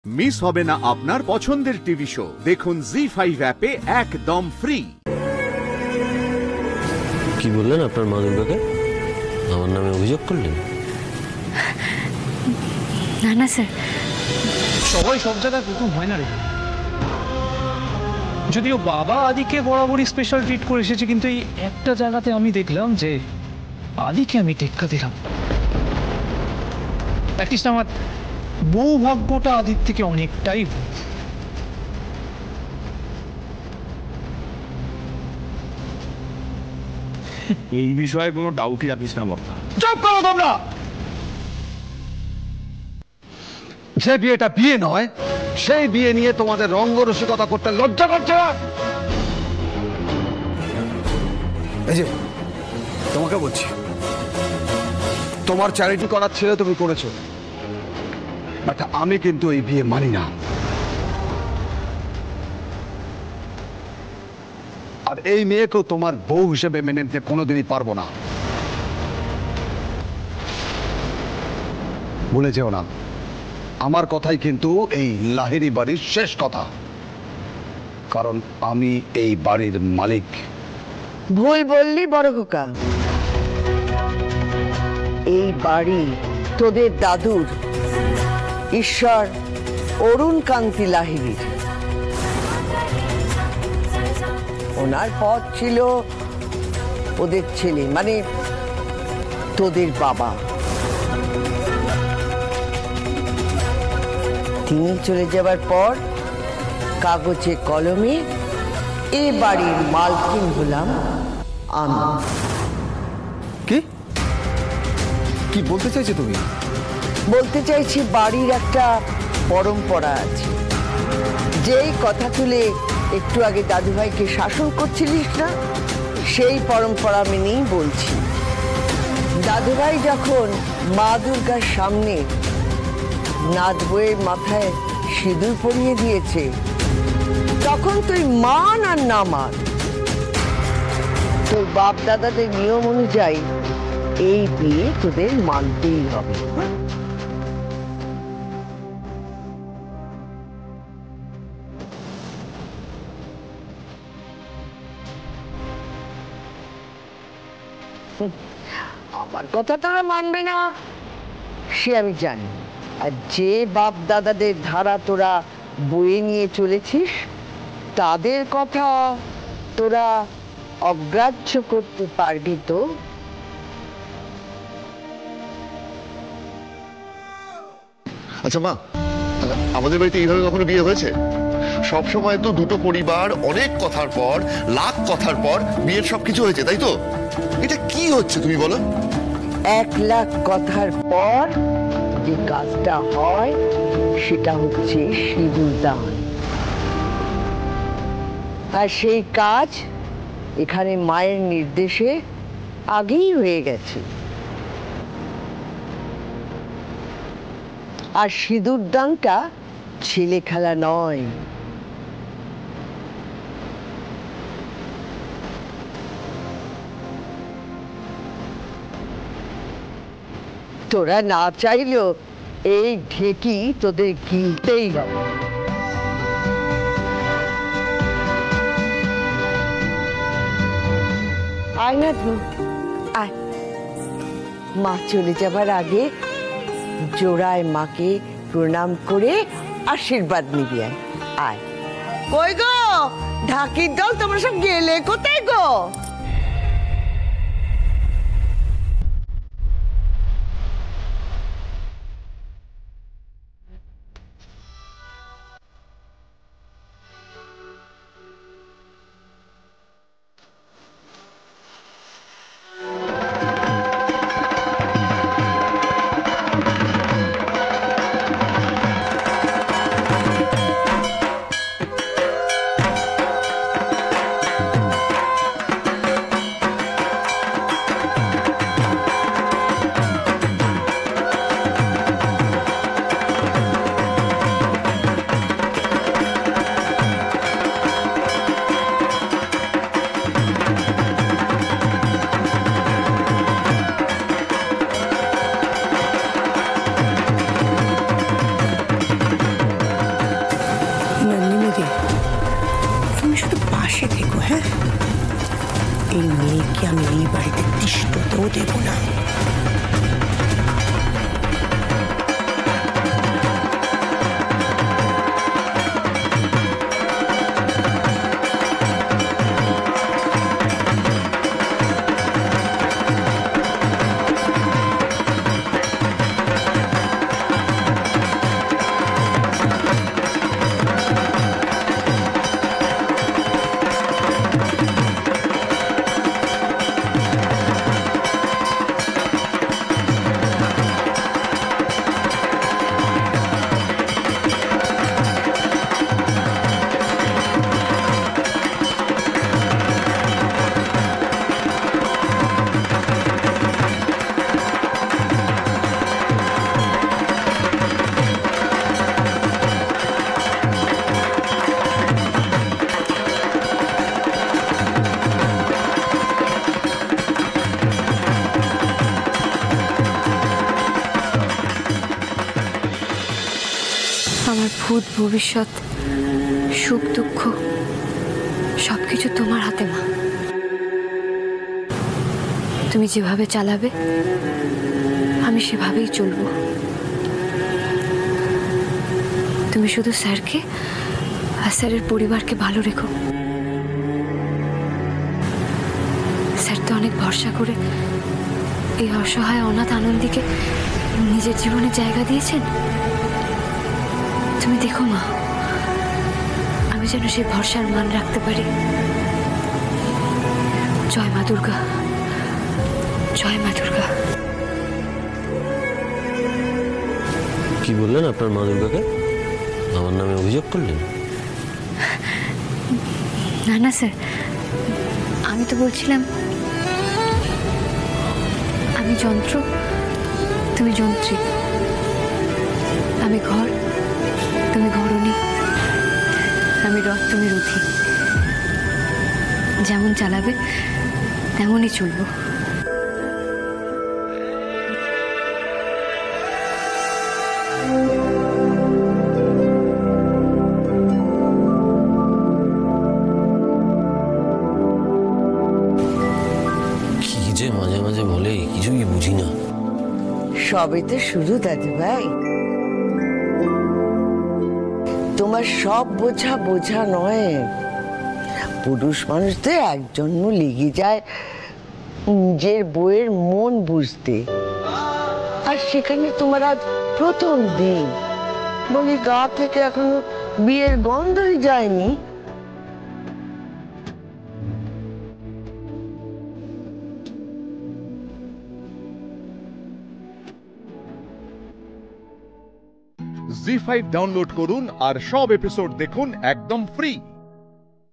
Miss হবে না আপনার পছন্দের টিভি শো। দেখুন জি5 অ্যাপে একদম ফ্রি। কি বললেন আপনার মা দুর্গাকে আমার নামে অভিযোগ করলেন? না না স্যার, সবাই সব জায়গায় প্রথম হয় না রে। যদিও বাবা আদিকে বরাবরই স্পেশাল ট্রিট করে এসেছে, কিন্তু এই একটা জায়গাতে আমি দেখলাম যে আদিকে আমি টেক্কা দিলাম। অ্যাটলিস্ট আমার বউ ভাগ্যটা আদির থেকে অনেকটাই। এই বিষয়ে কোনো ডাউটই রাখিস না বর্তা। চুপ করো তোমরা। যে বিয়েটা বিয়ে নয়, সেই বিয়ে নিয়ে তোমাদের রঙ্গরসিকতা করতে লজ্জা করছে না? এই যে তোমাকে বলছি, তোমার চ্যারিটি করার ছেলে তুমি করেছো, বাট আমি কিন্তু এই বিয়ে মানি না। আর এই মেয়েকেও তোমার বউ হিসেবে মেনে নিতে কোনোদিনই পারবো না। ভুলে যেও না, আমার কথাই কিন্তু এই লাহিড়ী বাড়ির শেষ কথা, কারণ আমি এই বাড়ির মালিক। ভুল বললি বড় খোকা। এই বাড়ি তোদের দাদুর, ঈশ্বর অরুণ কান্তি লাহিড়ীর। ওনার পথ ছিল ওদের ছেলে, মানে তোদের বাবা। তিনি চলে যাবার পর কাগজে কলমে এ বাড়ির মালকিন হলাম আমি। কি বলতে চাইছো তুমি? বলতে চাইছি বাড়ির একটা পরম্পরা আছে, যেই কথা তুলে একটু আগে দাদুভাইকে শাসন করছিলিস না, সেই পরম্পরা মেনেই বলছি। দাদুভাই যখন মা দুর্গার সামনে নাথ বইয়ের মাথায় সিঁদুর পরিয়ে দিয়েছে, তখন তুই মান আর না মান, তোর বাপ দাদাদের নিয়ম অনুযায়ী এই বিয়ে তোদের মানতেই হবে। আমার কথা তোরা মানবে না সে আমি জানি, আর যে বাপ দাদাদের ধারা তোরা বয়ে নিয়ে চলেছিস, তাদের কথা তোরা অগ্রাহ্য করতে পারবি তো? আচ্ছা মা, আমাদের বাড়িতে এইভাবে কখনো বিয়ে হয়েছে? সব সময় তো দুটো পরিবার অনেক কথার পর, লাখ কথার পর বিয়ের সবকিছু হয়েছে, তাই তো? এটা কি হচ্ছে তুমি বলো? 1 লাখ কথার পর যে কাজটা হয় সেটা হচ্ছে সিঁদুর দান। আর সেই কাজ এখানে মায়ের নির্দেশে আগেই হয়ে গেছে। আর সিঁদুর দানটা ছেলে খেলা নয়। তোরা না চাইলেও এই ঢেকি তোদের কিনতেই হবে। আয় না ধু, আয়। মা চলে যাবার আগে জোড়ায় মাকে প্রণাম করে আশীর্বাদ নিবি। আয়। কই গো ঢাকির দল, তোমরা সব গেলে কোথায় গো? বাড়িতে তিষ্ঠতেও দেব না। আমার ভূত ভবিষ্যৎ সুখ দুঃখ সবকিছু তোমার হাতে মা। তুমি যেভাবে চালাবে আমি সেভাবেই চলবো। তুমি শুধু স্যারকে আর স্যারের পরিবারকে ভালো রেখো। স্যার তো অনেক ভরসা করে এই অসহায় অনাথ আনন্দীকে নিজের জীবনে জায়গা দিয়েছেন। তুমি দেখো মা, আমি যেন সেই ভরসার মান রাখতে পারি। জয় মা দুর্গা, জয় মা দুর্গা। কি বললেন আপনার মা দুর্গাকে? আমার নামে অভিযোগ করলেন? না না স্যার, আমি তো বলছিলাম আমি যন্ত্র, তুমি যন্ত্রী। আমি ঘর, তুমি ঘরণী। আমি রথ, তুমি রথী। যেমন চালাবে তেমনই চলবো। কি যে মাঝে মাঝে বলে কিছুই বুঝি না। সবে তো শুরু দাদু ভাই, তোমার সব বোঝা বোঝা নয়। পুরুষ মানুষদের এক জন্ম লেগে যায় নিজের বউয়ের মন বুঝতে, আর সেখানে তোমার আজ প্রথম দিন বলি গা থেকে এখনো বিয়ের গন্ধই যায়নি। জি5 ডাউনলোড করুন আর সব এপিসোড দেখুন একদম ফ্রি।